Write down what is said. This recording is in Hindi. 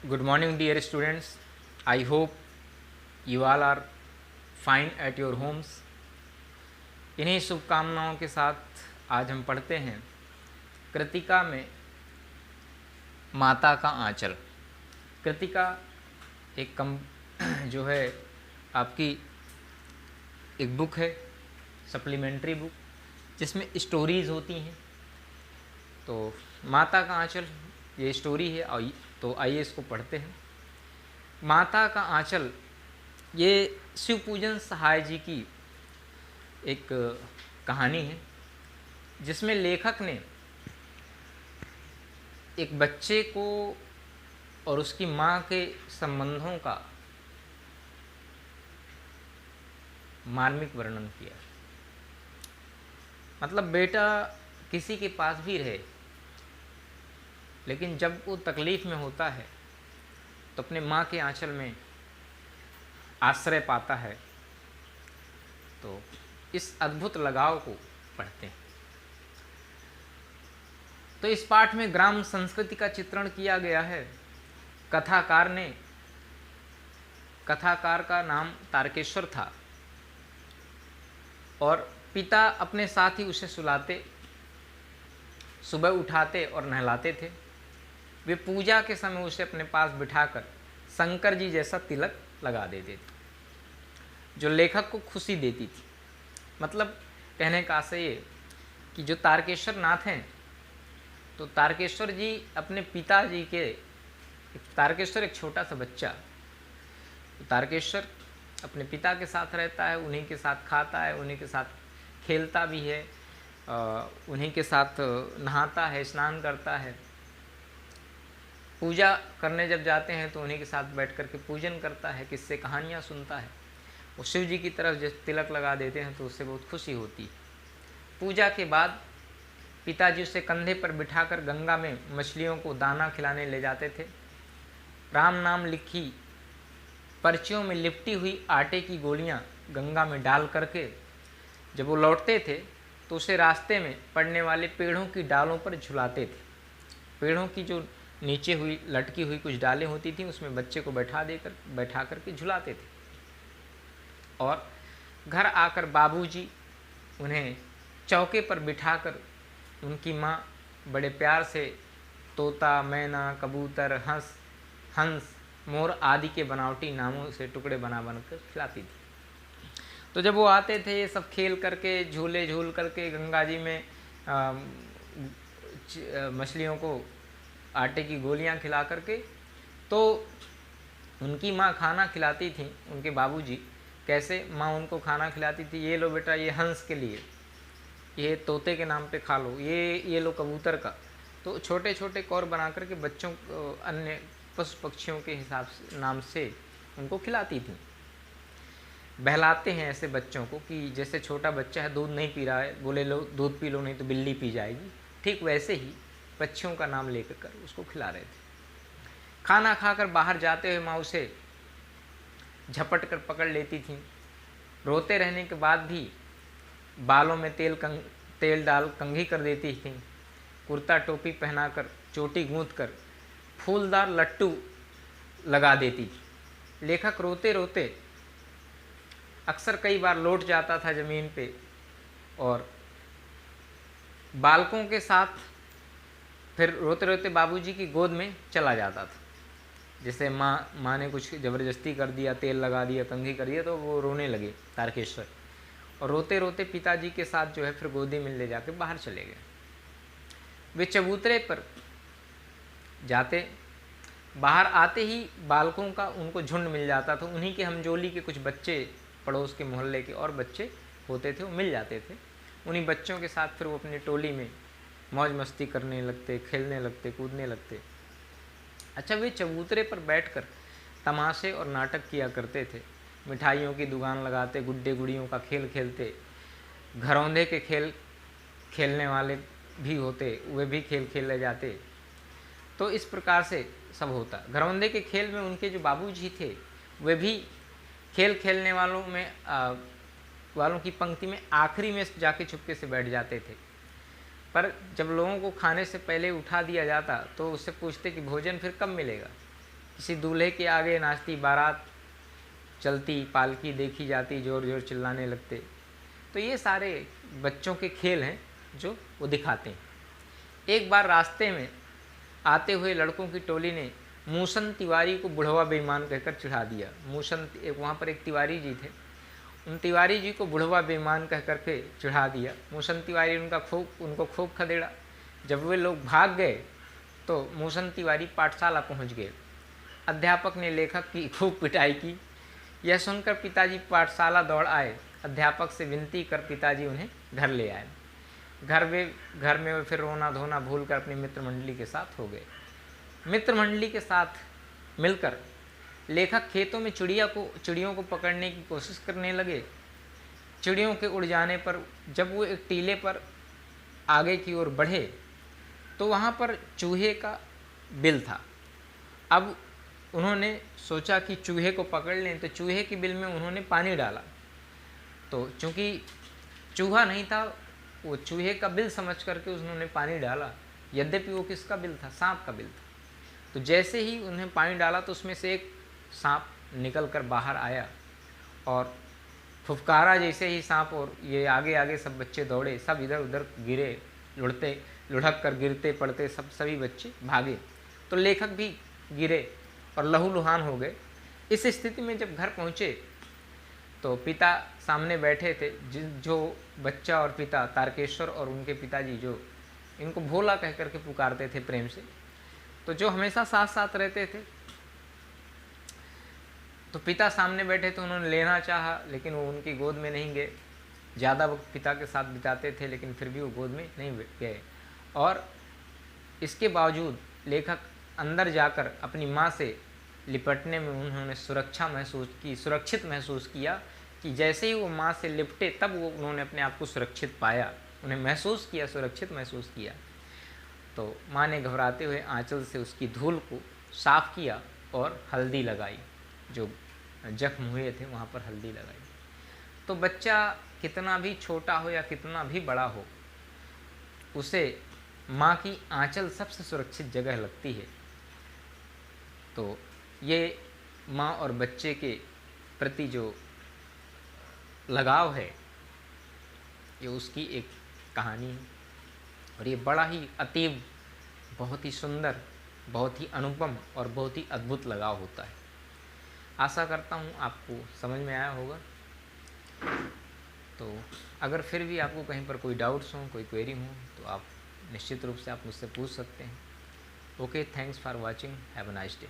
Good morning, dear students. I hope you all are fine at your homes. इन्हीं शुभकामनाओं के साथ आज हम पढ़ते हैं कृतिका में माता का आंचल। कृतिका एक जो है आपकी एक बुक है, सप्लीमेंट्री बुक, जिसमें स्टोरीज़ होती हैं। तो माता का आंचल ये स्टोरी है, तो आइए इसको पढ़ते हैं। माता का आंचल ये शिवपूजन सहाय जी की एक कहानी है, जिसमें लेखक ने एक बच्चे को और उसकी माँ के संबंधों का मार्मिक वर्णन किया। मतलब बेटा किसी के पास भी रहे, लेकिन जब वो तकलीफ़ में होता है तो अपने माँ के आंचल में आश्रय पाता है। तो इस अद्भुत लगाव को पढ़ते हैं। तो इस पाठ में ग्राम संस्कृति का चित्रण किया गया है। कथाकार का नाम तारकेश्वर था और पिता अपने साथ ही उसे सुलाते, सुबह उठाते और नहलाते थे। वे पूजा के समय उसे अपने पास बिठाकर शंकर जी जैसा तिलक लगा देते थे, जो लेखक को खुशी देती थी। मतलब कहने का आशय ये कि जो तारकेश्वर नाथ हैं, तो तारकेश्वर जी अपने पिताजी के, तारकेश्वर एक छोटा सा बच्चा, तो तारकेश्वर अपने पिता के साथ रहता है, उन्हीं के साथ खाता है, उन्हीं के साथ खेलता भी है, उन्हीं के साथ नहाता है, स्नान करता है। पूजा करने जब जाते हैं तो उन्हीं के साथ बैठ कर के पूजन करता है, किससे कहानियाँ सुनता है। वो शिव जी की तरफ जब तिलक लगा देते हैं तो उससे बहुत खुशी होती है। पूजा के बाद पिताजी उसे कंधे पर बिठाकर गंगा में मछलियों को दाना खिलाने ले जाते थे। राम नाम लिखी पर्चियों में लिपटी हुई आटे की गोलियां गंगा में डाल करके जब वो लौटते थे तो उसे रास्ते में पड़ने वाले पेड़ों की डालों पर झुलाते थे। पेड़ों की जो नीचे हुई लटकी हुई कुछ डालें होती थी, उसमें बच्चे को बैठा करके झुलाते थे। और घर आकर बाबूजी उन्हें चौके पर बिठाकर उनकी माँ बड़े प्यार से तोता, मैना, कबूतर, हंस, मोर आदि के बनावटी नामों से टुकड़े बना कर खिलाती थी। तो जब वो आते थे, ये सब खेल करके, झूले झूल करके गंगा जी में मछलियों को आटे की गोलियां खिला करके, तो उनकी माँ खाना खिलाती थी। उनके बाबूजी कैसे माँ उनको खाना खिलाती थी, ये लो बेटा, ये हंस के लिए, ये तोते के नाम पे खा लो, ये लो कबूतर का। तो छोटे छोटे कौर बना करके बच्चों अन्य पशु पक्षियों के हिसाब से नाम से उनको खिलाती थी। बहलाते हैं ऐसे बच्चों को कि जैसे छोटा बच्चा है, दूध नहीं पी रहा है, बोले लो दूध पी लो, नहीं तो बिल्ली पी जाएगी। ठीक वैसे ही पक्षियों का नाम लेकर कर उसको खिला रहे थे। खाना खाकर बाहर जाते हुए माँ उसे झपट कर पकड़ लेती थी। रोते रहने के बाद भी बालों में तेल डाल कंघी कर देती थी। कुर्ता टोपी पहनाकर, चोटी गूंथ कर फूलदार लट्टू लगा देती थी। लेखक रोते रोते अक्सर कई बार लौट जाता था ज़मीन पे और बालकों के साथ फिर रोते रोते बाबूजी की गोद में चला जाता था। जैसे माँ ने कुछ ज़बरदस्ती कर दिया, तेल लगा दिया, कंघी कर दिया, तो वो रोने लगे तारकेश्वर, और रोते रोते पिताजी के साथ जो है फिर गोदी में ले जाके बाहर चले गए। वे चबूतरे पर जाते, बाहर आते ही बालकों का उनको झुंड मिल जाता था। उन्हीं के हमजोली के कुछ बच्चे, पड़ोस के मोहल्ले के और बच्चे होते थे, वो मिल जाते थे। उन्हीं बच्चों के साथ फिर वो अपनी टोली में मौज मस्ती करने लगते, खेलने लगते, कूदने लगते। अच्छा, वे चबूतरे पर बैठकर तमाशे और नाटक किया करते थे। मिठाइयों की दुकान लगाते, गुड्डे गुड़ियों का खेल खेलते, घरौंदे के खेल खेलने वाले भी होते, वे भी खेल खेले जाते। तो इस प्रकार से सब होता। घरौंदे के खेल में उनके जो बाबूजी थे, वे भी खेल खेलने वालों की पंक्ति में आखिरी में जाके चुपके से बैठ जाते थे। पर जब लोगों को खाने से पहले उठा दिया जाता तो उससे पूछते कि भोजन फिर कब मिलेगा, किसी दूल्हे के आगे नाचती बारात चलती, पालकी देखी जाती, जोर जोर चिल्लाने लगते। तो ये सारे बच्चों के खेल हैं जो वो दिखाते हैं। एक बार रास्ते में आते हुए लड़कों की टोली ने मूसन तिवारी को बुढ़वा बेईमान कहकर चिढ़ा दिया। मूसन, वहाँ पर एक तिवारी जी थे, उन तिवारी जी को बुढ़वा बेईमान कह कर के चिढ़ा दिया। मूसन तिवारी उनको खूब खदेड़ा। जब वे लोग भाग गए तो मूसन तिवारी पाठशाला पहुँच गए। अध्यापक ने लेखक की खूब पिटाई की। यह सुनकर पिताजी पाठशाला दौड़ आए। अध्यापक से विनती कर पिताजी उन्हें घर ले आए। घर में वे फिर रोना धोना भूलकर अपनी मित्र मंडली के साथ हो गए। मित्र मंडली के साथ मिलकर लेखक खेतों में चिड़ियों को पकड़ने की कोशिश करने लगे। चिड़ियों के उड़ जाने पर जब वो एक टीले पर आगे की ओर बढ़े तो वहाँ पर चूहे का बिल था। अब उन्होंने सोचा कि चूहे को पकड़ लें, तो चूहे की बिल में उन्होंने पानी डाला। तो चूँकि चूहा नहीं था, वो चूहे का बिल समझ करके उन्होंने पानी डाला, यद्यपि वो किसका बिल था? सांप का बिल था। तो जैसे ही उन्हें पानी डाला तो उसमें से एक सांप निकल कर बाहर आया और फुफकारा जैसे ही सांप, और ये आगे आगे सब बच्चे दौड़े, सब इधर उधर गिरे, लुढ़क कर गिरते पड़ते सभी बच्चे भागे। तो लेखक भी गिरे और लहूलुहान हो गए। इस स्थिति में जब घर पहुँचे तो पिता सामने बैठे थे, जो बच्चा और पिता तारकेश्वर और उनके पिताजी जो इनको भोला कह करके पुकारते थे प्रेम से, तो जो हमेशा साथ साथ रहते थे, तो पिता सामने बैठे तो उन्होंने लेना चाहा, लेकिन वो उनकी गोद में नहीं गए। ज़्यादा वक्त पिता के साथ बिताते थे, लेकिन फिर भी वो गोद में नहीं गए। और इसके बावजूद लेखक अंदर जाकर अपनी माँ से लिपटने में उन्होंने सुरक्षित महसूस किया कि जैसे ही वो माँ से लिपटे तब उन्होंने अपने आप को सुरक्षित पाया, उन्हें महसूस किया, सुरक्षित महसूस किया। तो माँ ने घबराते हुए आंचल से उसकी धूल को साफ किया और हल्दी लगाई, जो जख्म हुए थे वहाँ पर हल्दी लगाई। तो बच्चा कितना भी छोटा हो या कितना भी बड़ा हो, उसे माँ की आंचल सबसे सुरक्षित जगह लगती है। तो ये माँ और बच्चे के प्रति जो लगाव है, ये उसकी एक कहानी है। और ये बड़ा ही अतीब, बहुत ही सुंदर, बहुत ही अनुपम और बहुत ही अद्भुत लगाव होता है। आशा करता हूँ आपको समझ में आया होगा। तो अगर फिर भी आपको कहीं पर कोई डाउट्स हों, कोई क्वेरी हो, तो आप निश्चित रूप से आप मुझसे पूछ सकते हैं। Okay, thanks for watching, have a nice day.